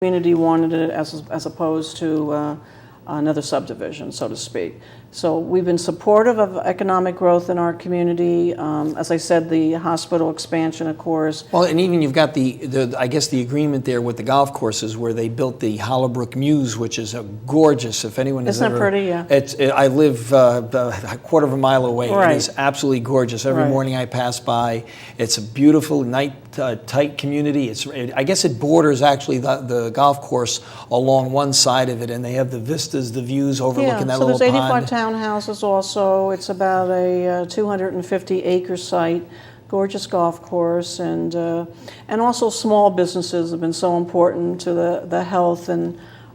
community wanted it as opposed to another subdivision, so to speak. So we've been supportive of economic growth in our community. As I said, the hospital expansion, of course. Well, and even you've got I guess the agreement there with the golf courses where they built the Hollowbrook Mews, which is a gorgeous, if anyone has Isn't it pretty? Yeah. I live a quarter of a mile away. Right. It is absolutely gorgeous. Every morning I pass by. It's a beautiful, tight community. I guess it borders actually the golf course along one side of it, and they have the vistas, the views overlooking that little pond. So there's 85 townhouses also. It's about a 250-acre site, gorgeous golf course, and also small businesses have been so important to the health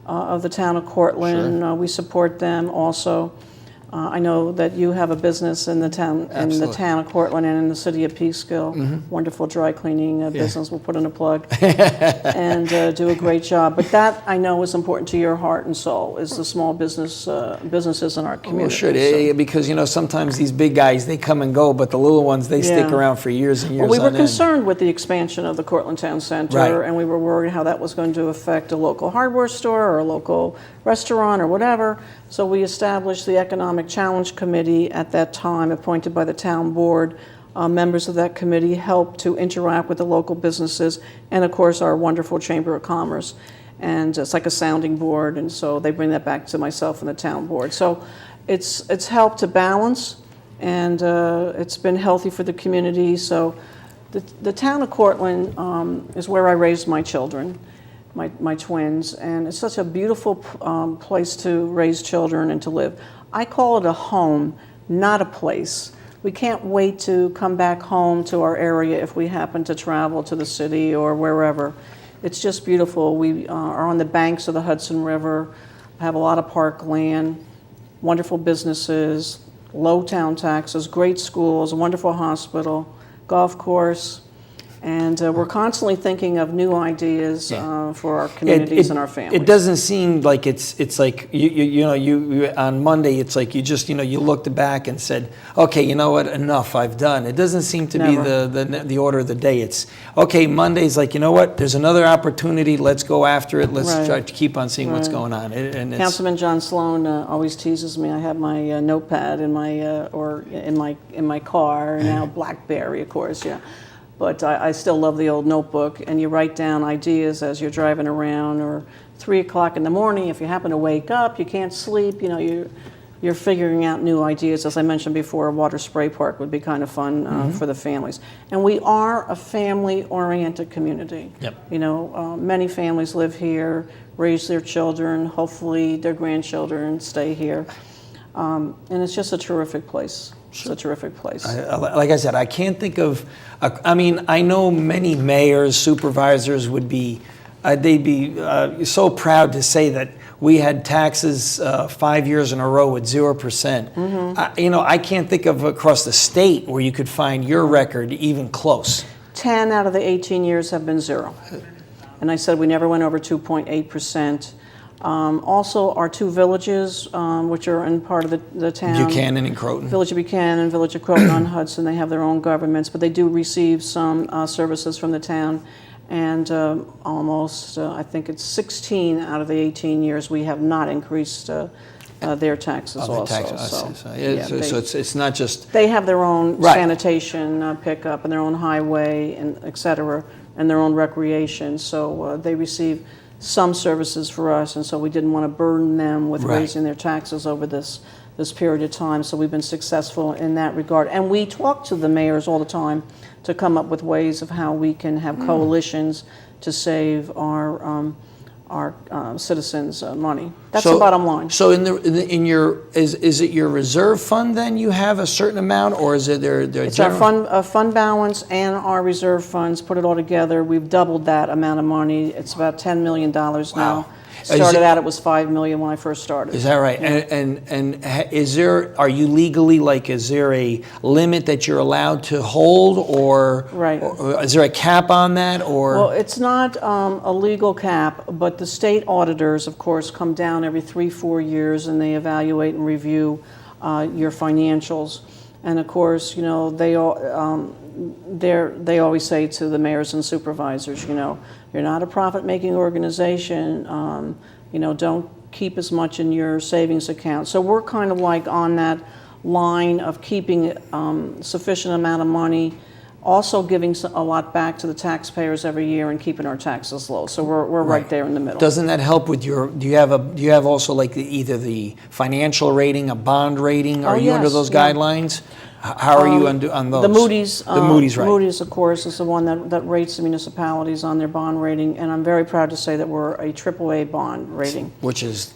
of the town of Cortland. Sure. We support them also. I know that you have a business in the town of Cortland and in the city of Peekskill. Mm-hmm. Wonderful dry cleaning business. We'll put in a plug and do a great job. But that I know is important to your heart and soul. Is the small businesses in our community. Well, sure, because sometimes these big guys they come and go, but the little ones they stick around for years and years. Well, we were concerned with the expansion of the Cortland Town Center, and we were worried how that was going to affect a local hardware store or a local restaurant or whatever. So we established the Economic Challenge Committee at that time, appointed by the town board. Members of that committee helped to interact with the local businesses and, of course, our wonderful Chamber of Commerce. And it's like a sounding board, and so they bring that back to myself and the town board. So it's helped to balance, and it's been healthy for the community. So the town of Cortland is where I raised my children. My twins, and it's such a beautiful place to raise children and to live. I call it a home, not a place. We can't wait to come back home to our area if we happen to travel to the city or wherever. It's just beautiful. We are on the banks of the Hudson River, have a lot of park land, wonderful businesses, low town taxes, great schools, a wonderful hospital, golf course. And we're constantly thinking of new ideas for our communities and our families. It doesn't seem like it's like you on Monday. It's like you just you looked back and said, okay, you know what, enough, I've done. It doesn't seem to be the order of the day. It's okay. Monday's like, you know what, there's another opportunity. Let's go after it. Let's try to keep on seeing what's going on. And Councilman John Sloan always teases me. I have my notepad in my car now, BlackBerry, of course, But I still love the old notebook, and you write down ideas as you're driving around, or 3 o'clock in the morning. If you happen to wake up, you can't sleep. You're figuring out new ideas. As I mentioned before, a water spray park would be kind of fun for the families. And we are a family-oriented community. Yep. Many families live here, raise their children. Hopefully, their grandchildren stay here, and it's just a terrific place. It's a terrific place. Like I said, I can't think of. I know many mayors, supervisors would be. They'd be so proud to say that we had taxes 5 years in a row at 0%. Mm-hmm. I can't think of across the state where you could find your record even close. 10 out of the 18 years have been 0, and I said we never went over 2.8%. Also, our two villages, which are in part of the town. Buchanan and Croton. Village of Buchanan, Village of Croton on Hudson, they have their own governments, but they do receive some services from the town. And almost, I think it's 16 out of the 18 years, we have not increased their taxes also. So it's not just... They have their own sanitation pickup and their own highway, and et cetera, and their own recreation. So they receive some services for us, and so we didn't want to burden them with raising their taxes over this period of time. So we've been successful in that regard. And we talk to the mayors all the time to come up with ways of how we can have coalitions to save our citizens money. That's the bottom line. So in your is it your reserve fund then you have a certain amount, or is it their it's our fund balance and our reserve funds, put it all together. We've doubled that amount of money. It's about $10 million now. Started out, it was $5 million when I first started. Is that right? Yeah. And are you legally, is there a limit that you're allowed to hold, or is there a cap on that, or? Well, it's not a legal cap, but the state auditors, of course, come down every 3-4 years and they evaluate and review your financials. And of course, they always say to the mayors and supervisors, You're not a profit-making organization. Don't keep as much in your savings account. So we're kind of like on that line of keeping sufficient amount of money, also giving a lot back to the taxpayers every year and keeping our taxes low. So we're right there in the middle. Doesn't that help with your? Do you have also like either the financial rating, a bond rating? Are you under those guidelines? How are you on those? The Moody's. The Moody's, right? Moody's, of course, is the one that rates the municipalities on their bond rating, and I'm very proud to say that we're a AAA bond rating. Which is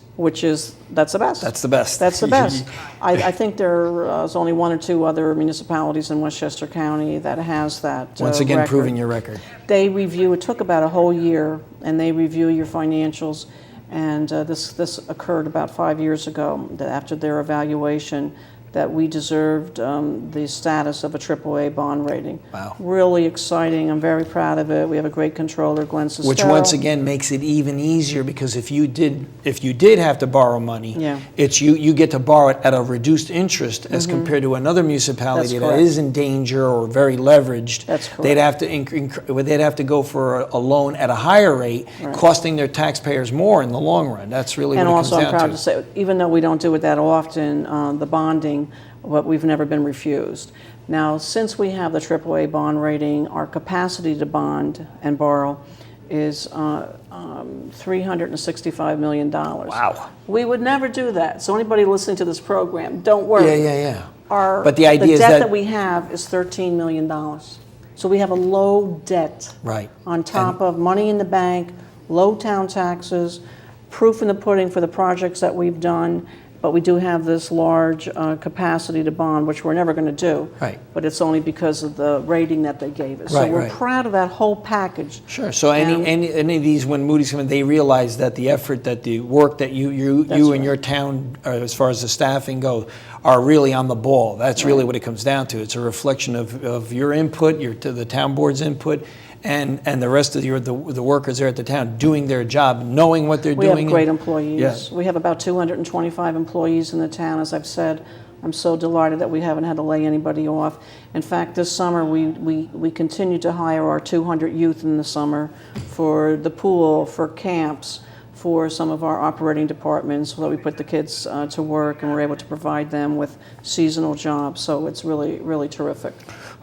That's the best. That's the best. That's the best. I think there's only one or two other municipalities in Westchester County that has that. Once again, record. proving your record. They review. It took about a whole year, and they review your financials. And this occurred about 5 years ago. That after their evaluation, that we deserved the status of a AAA bond rating. Wow. Really exciting. I'm very proud of it. We have a great controller, Glenn Sestero. Which once again makes it even easier, because if you did have to borrow money, it's you get to borrow it at a reduced interest as compared to another municipality that is in danger or very leveraged. That's correct. They'd have to go for a loan at a higher rate, costing their taxpayers more in the long run. That's really what it comes down to. And also, I'm proud to say, even though we don't do it that often, the bonding, but we've never been refused. Now, since we have the AAA bond rating, our capacity to bond and borrow is $365 million. Wow. We would never do that. So anybody listening to this program, don't worry. Yeah. But the idea is debt that we have is $13 million. So we have a low debt. Right. On top of money in the bank, low town taxes, proof in the pudding for the projects that we've done. But we do have this large capacity to bond, which we're never going to do. Right. But it's only because of the rating that they gave us. Right, so we're right. proud of that whole package. Sure. So any of these, when Moody's come in, they realize that the effort, that the work that you and your town, as far as the staffing go, are really on the ball. That's really what it comes down to. It's a reflection of your input, the town board's input, and the rest of the workers there at the town doing their job, knowing what they're doing. We have great employees. Yeah. We have about 225 employees in the town. As I've said, I'm so delighted that we haven't had to lay anybody off. In fact, this summer we continue to hire our 200 youth in the summer for the pool, for camps, for some of our operating departments, so that we put the kids to work and we're able to provide them with seasonal jobs. So it's really, really terrific.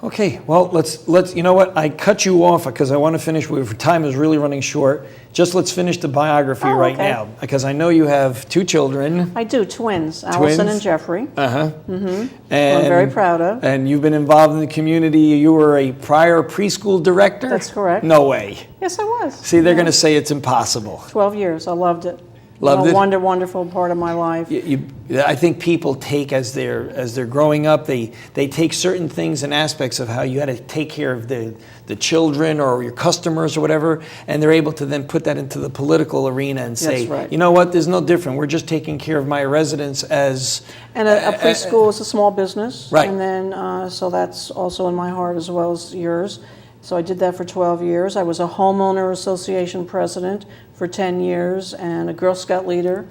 Okay, well, let's. You know what? I cut you off because I want to finish. Time is really running short. Just let's finish the biography right now, because I know you have 2 children. I do, twins, Allison and Jeffrey. And I'm very proud of. And you've been involved in the community. You were a prior preschool director? That's correct. No way. Yes, I was. See, they're going to say it's impossible. 12 years. I loved it. Loved it? Wonderful part of my life. I think people take, as they're growing up, they take certain things and aspects of how you had to take care of the children or your customers or whatever, and they're able to then put that into the political arena and say, you know what, there's no different. We're just taking care of my residents as... And a preschool is a small business. Right. And then, so that's also in my heart as well as yours. So I did that for 12 years. I was a homeowner association president for 10 years and a Girl Scout leader.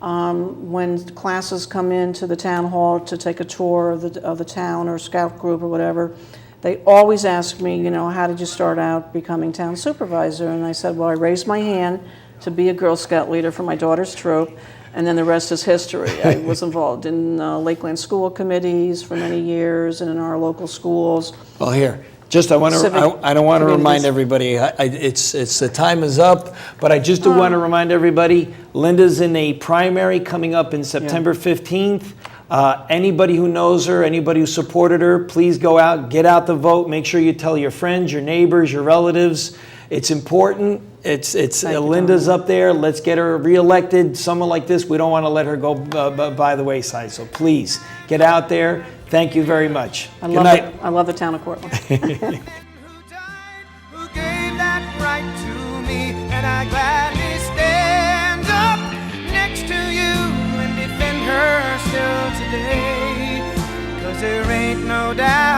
When classes come into the town hall to take a tour of the town or scout group or whatever, they always ask me, how did you start out becoming town supervisor? And I said, well, I raised my hand to be a Girl Scout leader for my daughter's troop, and then the rest is history. I was involved in Lakeland school committees for many years and in our local schools. Well, here. Just I don't want to remind everybody. It's the time is up, but I just do want to remind everybody. Linda's in a primary coming up in September 15th. Anybody who knows her, anybody who supported her, please go out, get out the vote. Make sure you tell your friends, your neighbors, your relatives. It's important. It's Linda's up there. Let's get her reelected. Someone like this, we don't want to let her go by the wayside. So please get out there. Thank you very much. Good night. I love the town of Cortland. Who gave that right to me, and I gladly stand up next to you and defend her still today, 'cause there ain't no doubt